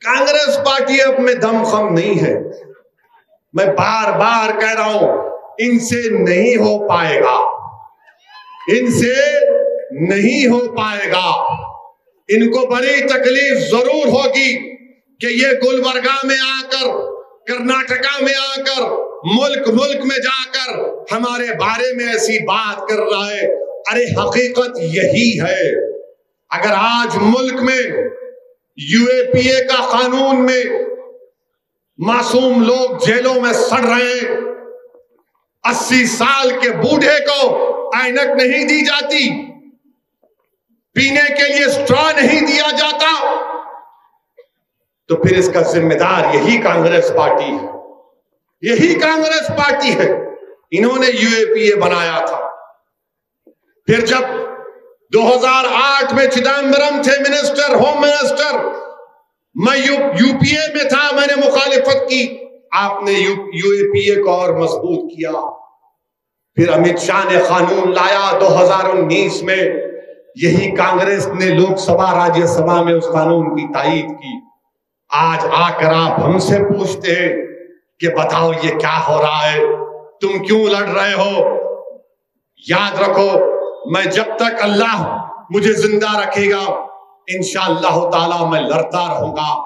Congress party अब में दम खम नहीं है। मैं बार बार कह रहा हूं, इनसे नहीं हो पाएगा, इनसे नहीं हो पाएगा। इनको बड़ी तकलीफ जरूर होगी कि ये गुलबर्गा में आकर, कर्नाटका में आकर, मुल्क मुल्क में जाकर हमारे बारे में ऐसी बात कर रहा है। अरे हकीकत यही है। अगर आज मुल्क में यूएपीए का कानून में मासूम लोग जेलों में सड़ रहे हैं, 80 साल के बूढ़े को ऐनक नहीं दी जाती, पीने के लिए स्ट्रॉ नहीं दिया जाता, तो फिर इसका जिम्मेदार यही कांग्रेस पार्टी है, यही कांग्रेस पार्टी है। इन्होंने यूएपीए बनाया था। फिर जब 2008 में चिदम्बरम थे मिनिस्टर, होम मिनिस्टर, मैं यूपीए में था, मैंने मुखालिफत की, आपने यूएपीए को और मजबूत किया। फिर अमित शाह ने कानून लाया 2019 में, यही कांग्रेस ने लोकसभा राज्यसभा में उस कानून की तायीद की। आज आकर आप हमसे पूछते हैं कि बताओ ये क्या हो रहा है, तुम क्यों लड़ रहे हो? याद रखो, मैं जब तक अल्लाह मुझे जिंदा रखेगा इंशाअल्लाह ताला मैं लड़ता रहूंगा।